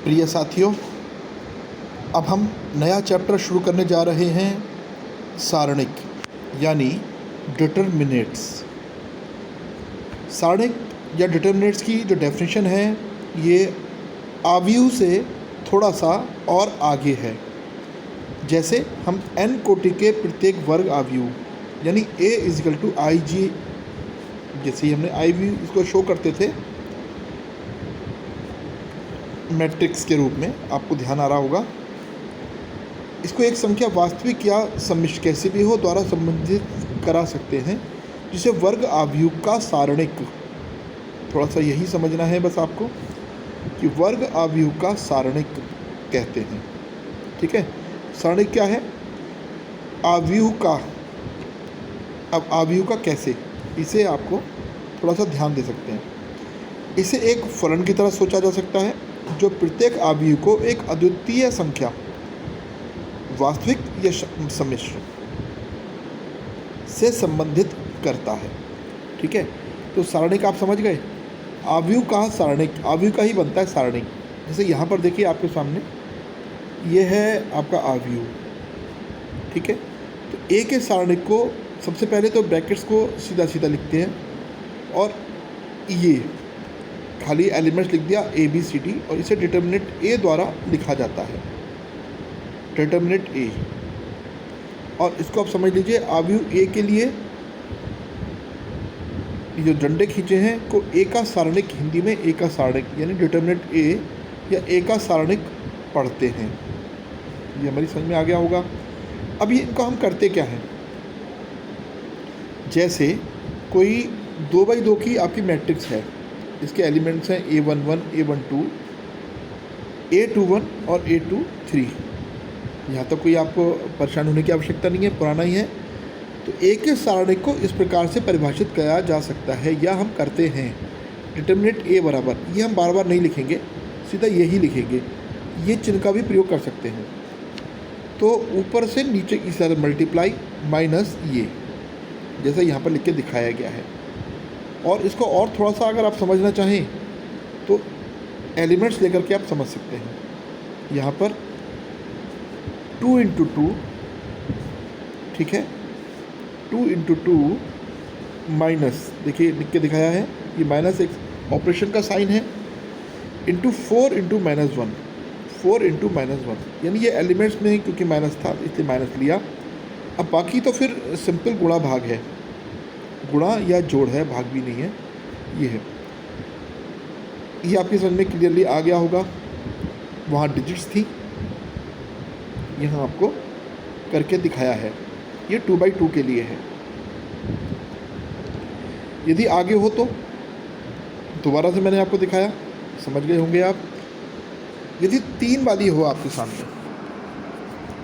प्रिय साथियों, अब हम नया चैप्टर शुरू करने जा रहे हैं, सारणिक यानी डिटर्मिनेट्स। सारणिक या डिटर्मिनेट्स की जो डेफिनेशन है, ये आव्यूह से थोड़ा सा और आगे है। जैसे हम n कोटि के प्रत्येक वर्ग आव्यूह यानी a = IG, जैसे ही हमने आव्यूह इसको शो करते थे मैट्रिक्स के रूप में, आपको ध्यान आ रहा होगा। इसको एक संख्या वास्तविक या सम्मिश्र कैसे भी हो द्वारा संबंधित करा सकते हैं, जिसे वर्ग आव्यूह का सारणिक, थोड़ा सा यही समझना है बस आपको कि वर्ग आव्यूह का सारणिक कहते हैं। ठीक है, सारणिक क्या है? आव्यूह का। अब आव्यूह का कैसे, इसे आपको थोड़ा सा ध्यान दे सकते हैं। इसे एक फलन की तरह सोचा जा सकता है, जो प्रत्येक आव्यूह को एक अद्वितीय संख्या, वास्तविक या सम्मिश्र, से संबंधित करता है। ठीक है, तो सारणिक आप समझ गए। आव्यूह का सारणिक, आव्यूह का ही बनता है सारणिक। जैसे यहाँ पर देखिए आपके सामने, ये है आपका आव्यूह। ठीक है, तो ए के सारणिक को सबसे पहले तो ब्रैकेट्स को सीधा सीधा लिखते हैं, और ये खाली एलिमेंट्स लिख दिया ABCD, और इसे डिटर्मिनेंट A द्वारा लिखा जाता है, डिटर्मिनेंट A। और इसको आप समझ लीजिए, आव्यूह A के लिए ये जो डंडे खींचे हैं को A का सारणिक, हिंदी में A का सारणिक यानी डिटर्मिनेंट A या A का सारणिक पढ़ते हैं। ये हमारी समझ में आ गया होगा। अब ये इनको हम करते क्या हैं? जैसे कोई 2x2 की आपकी मैट्रिक्स है, इसके एलिमेंट्स हैं A11, A12, A21 और A23। यहाँ तक कोई आपको परेशान होने की आवश्यकता नहीं है, पुराना ही है। तो A के सारणिक को इस प्रकार से परिभाषित किया जा सकता है, या हम करते हैं। डिटर्मिनेंट A बराबर, ये हम बार बार नहीं लिखेंगे, सीधा यही लिखेंगे। ये चिन्ह का भी प्रयोग कर सकते हैं। तो ऊपर से नीचे की तरफ मल्टीप्लाई माइनस ये, जैसा यहाँ पर लिख के दिखाया गया है। और इसको और थोड़ा सा अगर आप समझना चाहें तो एलिमेंट्स लेकर के आप समझ सकते हैं। यहाँ पर 2 × 2, ठीक है, 2 × 2 माइनस, देखिए लिख के दिखाया है, ये माइनस एक ऑपरेशन का साइन है, इंटू 4 × -1, 4 × -1, यानी ये एलिमेंट्स में क्योंकि माइनस था इसलिए माइनस लिया। अब बाकी तो फिर सिंपल गुणा भाग है, गुणा या जोड़ है, भाग भी नहीं है। ये है, ये आपकी समझ में क्लियरली आ गया होगा। वहाँ डिजिट्स थी, यहाँ आपको करके दिखाया है। ये 2x2 के लिए है। यदि आगे हो तो दोबारा से मैंने आपको दिखाया, समझ गए होंगे आप। यदि 3 वाली हो आपके सामने,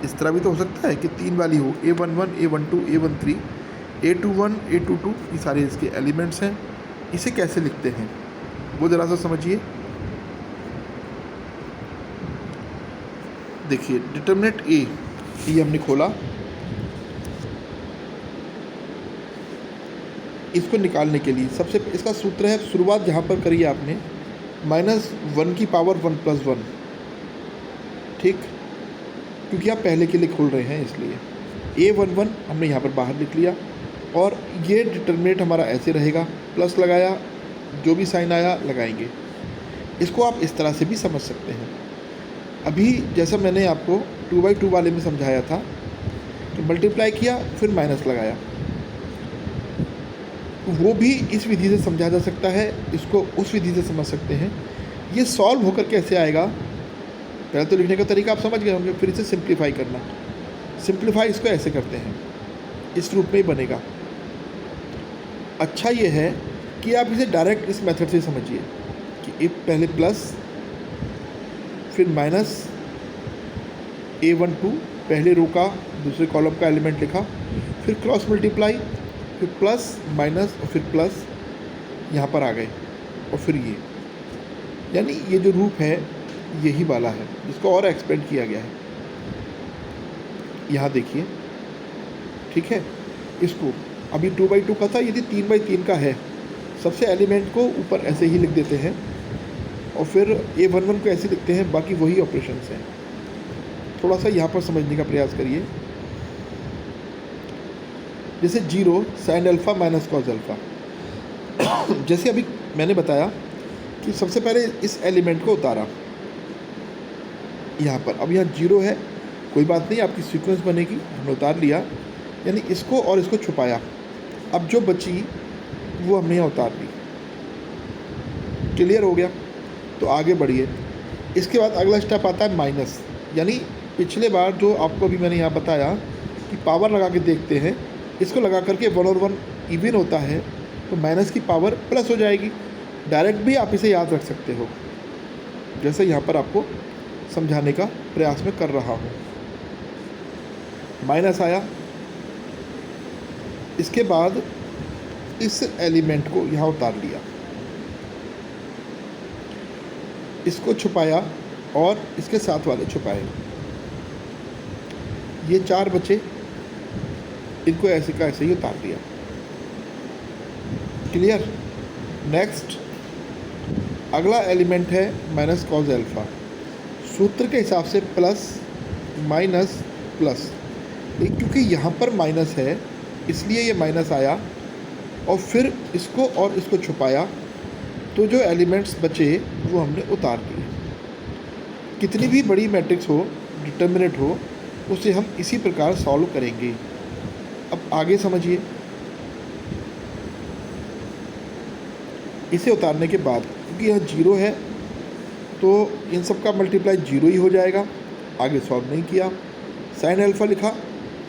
इस तरह भी तो हो सकता है कि 3 वाली हो, A11, A12, A13, A21, A22, ये सारे इसके एलिमेंट्स हैं। इसे कैसे लिखते हैं वो ज़रा सा समझिए। देखिए डिटर्मिनेंट A, ये हमने खोला, इसको निकालने के लिए सबसे इसका सूत्र है, शुरुआत जहाँ पर करी आपने, -1 की पावर 1 + 1। ठीक, क्योंकि आप पहले के लिए खोल रहे हैं इसलिए A11 हमने यहाँ पर बाहर लिख लिया, और ये डिटर्मिनेंट हमारा ऐसे रहेगा, प्लस लगाया, जो भी साइन आया लगाएंगे। इसको आप इस तरह से भी समझ सकते हैं। अभी जैसा मैंने आपको 2x2 वाले में समझाया था कि मल्टीप्लाई किया फिर माइनस लगाया, वो भी इस विधि से समझा जा सकता है, इसको उस विधि से समझ सकते हैं। ये सॉल्व होकर कैसे आएगा, पहले तो लिखने का तरीका आप समझ गए होंगे, फिर इसे सिंप्लीफाई करना। सिंप्लीफाई इसको ऐसे करते हैं, इस रूप में ही बनेगा। अच्छा ये है कि आप इसे डायरेक्ट इस मेथड से समझिए कि पहले प्लस, फिर माइनस, A12 पहले रो का दूसरे कॉलम का एलिमेंट लिखा, फिर क्रॉस मल्टीप्लाई, फिर प्लस माइनस, और फिर प्लस, यहाँ पर आ गए, और फिर ये, यानी ये जो रूप है यही वाला है, जिसको और एक्सपेंड किया गया है। यहाँ देखिए, ठीक है, इसको अभी 2x2 का था, यदि 3x3 का है, सबसे एलिमेंट को ऊपर ऐसे ही लिख देते हैं, और फिर A11 को ऐसे लिखते हैं, बाकी वही ऑपरेशंस हैं। थोड़ा सा यहाँ पर समझने का प्रयास करिए। जैसे 0 sine alpha minus cos alpha, जैसे अभी मैंने बताया कि सबसे पहले इस एलिमेंट को उतारा यहाँ पर। अब यहाँ 0 है, कोई बात नहीं, आपकी सीक्वेंस बनेगी, हमने उतार लिया, यानी इसको और इसको छुपाया। अब जो बची वो हमने यहाँ उतार ली। क्लियर हो गया? तो आगे बढ़िए। इसके बाद अगला स्टेप आता है माइनस, यानी पिछले बार जो आपको अभी मैंने यहाँ बताया कि पावर लगा के देखते हैं, इसको लगा करके 1 और 1 इवन होता है तो माइनस की पावर प्लस हो जाएगी। डायरेक्ट भी आप इसे याद रख सकते हो, जैसे यहाँ पर आपको समझाने का प्रयास में कर रहा हूँ। माइनस आया, इसके बाद इस एलिमेंट को यहाँ उतार लिया, इसको छुपाया और इसके साथ वाले छुपाए। ये 4 बचे, इनको ऐसे का ऐसे ही उतार दिया। क्लियर? नेक्स्ट अगला एलिमेंट है माइनस कॉस अल्फ़ा। सूत्र के हिसाब से प्लस माइनस प्लस, लेकिन क्योंकि यहाँ पर माइनस है इसलिए ये माइनस आया, और फिर इसको और इसको छुपाया, तो जो एलिमेंट्स बचे वो हमने उतार दिए। कितनी भी बड़ी मैट्रिक्स हो, डिटर्मिनेंट हो, उसे हम इसी प्रकार सॉल्व करेंगे। अब आगे समझिए। इसे उतारने के बाद, क्योंकि यह 0 है तो इन सब का मल्टीप्लाई 0 ही हो जाएगा, आगे सॉल्व नहीं किया। साइन अल्फ़ा लिखा,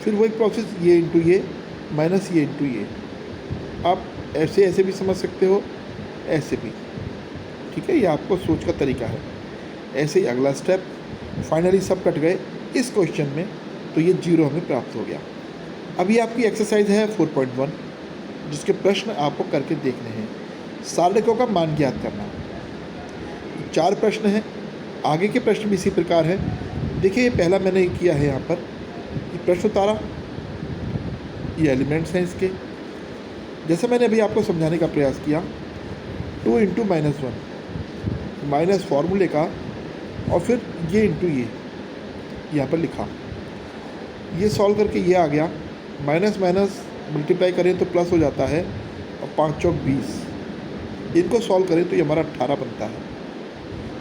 फिर वही प्रोसेस, ये इंटू ये माइनस ये इंटू ये। आप ऐसे ऐसे भी समझ सकते हो, ऐसे भी, ठीक है, ये आपको सोच का तरीका है। ऐसे ही अगला स्टेप, फाइनली सब कट गए इस क्वेश्चन में, तो ये 0 हमें प्राप्त हो गया। अभी आपकी एक्सरसाइज है 4.1, जिसके प्रश्न आपको करके देखने हैं। सारणिकों का मान ज्ञात करना। 4 प्रश्न हैं, आगे के प्रश्न भी इसी प्रकार हैं। देखिए, ये पहला मैंने किया है, यहाँ पर ये प्रश्न उतारा, ये एलिमेंट्स हैं इसके। जैसे मैंने अभी आपको समझाने का प्रयास किया, 2 इंटू -1 माइनस फार्मूले का, और फिर ये इंटू ये यहाँ पर लिखा। ये सॉल्व करके ये आ गया, माइनस माइनस मल्टीप्लाई करें तो प्लस हो जाता है, और 5 चौक 20। इनको सॉल्व करें तो ये हमारा 18 बनता है।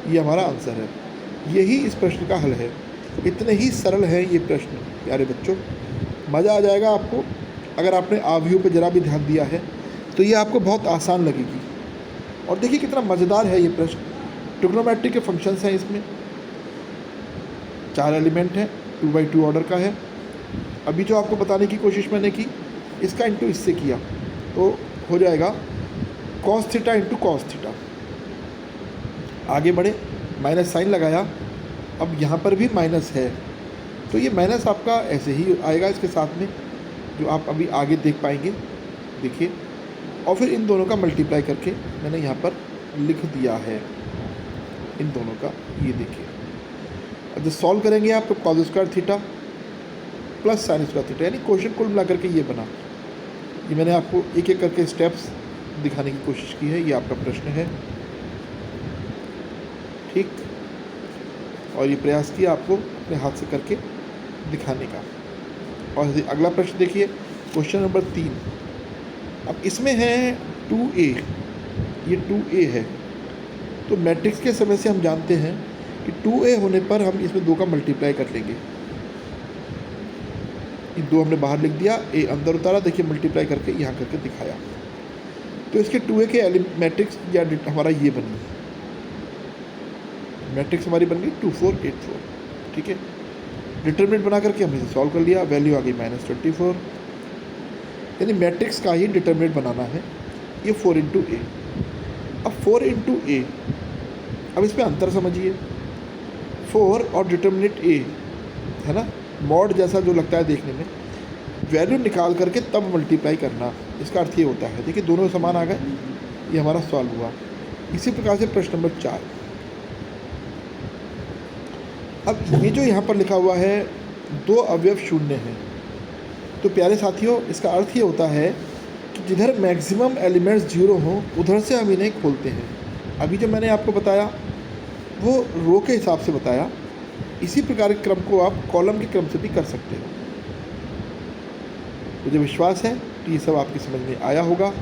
ये हमारा आंसर है। यही इस प्रश्न का हल है। इतने ही सरल हैं ये प्रश्न प्यारे बच्चों, मज़ा आ जाएगा आपको। अगर आपने आव्यूह पे ज़रा भी ध्यान दिया है तो ये आपको बहुत आसान लगेगी। और देखिए कितना मज़ेदार है ये प्रश्न। ट्रिग्नोमेट्री के फंक्शंस हैं इसमें, 4 एलिमेंट हैं, 2x2 ऑर्डर का है। अभी जो आपको बताने की कोशिश मैंने की, इसका इंटू इससे किया तो हो जाएगा cos theta into cos theta. आगे बढ़े, माइनस साइन लगाया, अब यहाँ पर भी माइनस है तो ये माइनस आपका ऐसे ही आएगा इसके साथ में, जो आप अभी आगे देख पाएंगे। देखिए, और फिर इन दोनों का मल्टीप्लाई करके मैंने यहाँ पर लिख दिया है, इन दोनों का। ये देखिए, अब जब सॉल्व करेंगे आप तो cos square theta plus sine square theta, यानी क्वेश्चन कुल मिला करके ये बना। ये मैंने आपको एक एक करके स्टेप्स दिखाने की कोशिश की है। ये आपका प्रश्न है, ठीक, और ये प्रयास किया आपको अपने हाथ से करके दिखाने का। और अगला प्रश्न देखिए, क्वेश्चन नंबर 3। अब इसमें है 2a, ये 2a है, तो मैट्रिक्स के समय से हम जानते हैं कि 2a होने पर हम इसमें 2 का मल्टीप्लाई कर लेंगे। ये 2 हमने बाहर लिख दिया, a अंदर उतारा, देखिए मल्टीप्लाई करके यहाँ करके दिखाया। तो इसके 2a के मैट्रिक्स या हमारा ये बनी, मैट्रिक्स हमारी बन गई 2 4 8 4, ठीक है। डिटरमिनेंट बना करके हमने इसे सॉल्व कर लिया, वैल्यू आ गई -24, यानी मैट्रिक्स का ही डिटरमिनेंट बनाना है। ये 4 इंटू ए। अब 4 इंटू ए, अब इसमें अंतर समझिए, 4 और डिटरमिनेंट ए है ना, मॉड जैसा जो लगता है देखने में। वैल्यू निकाल करके तब मल्टीप्लाई करना, इसका अर्थ ये होता है। देखिए दोनों समान आ गए, ये हमारा सॉल्व हुआ। इसी प्रकार से प्रश्न नंबर 4। अब ये जो यहाँ पर लिखा हुआ है 2 अवयव शून्य हैं, तो प्यारे साथियों इसका अर्थ ये होता है कि जिधर मैक्सिमम एलिमेंट्स 0 हों उधर से हम इन्हें खोलते हैं। अभी जो मैंने आपको बताया वो रो के हिसाब से बताया, इसी प्रकार के क्रम को आप कॉलम के क्रम से भी कर सकते हो। मुझे विश्वास है कि ये सब आपकी समझ में आया होगा।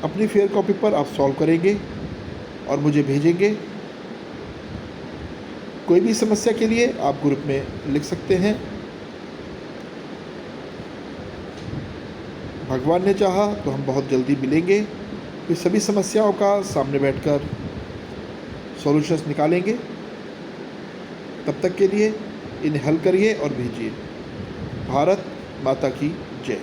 अपनी फेयर कॉपी पर आप सॉल्व करेंगे और मुझे भेजेंगे। कोई भी समस्या के लिए आप ग्रुप में लिख सकते हैं। भगवान ने चाहा तो हम बहुत जल्दी मिलेंगे, फिर सभी समस्याओं का सामने बैठकर सॉल्यूशंस निकालेंगे। तब तक के लिए इन्हें हल करिए और भेजिए। भारत माता की जय।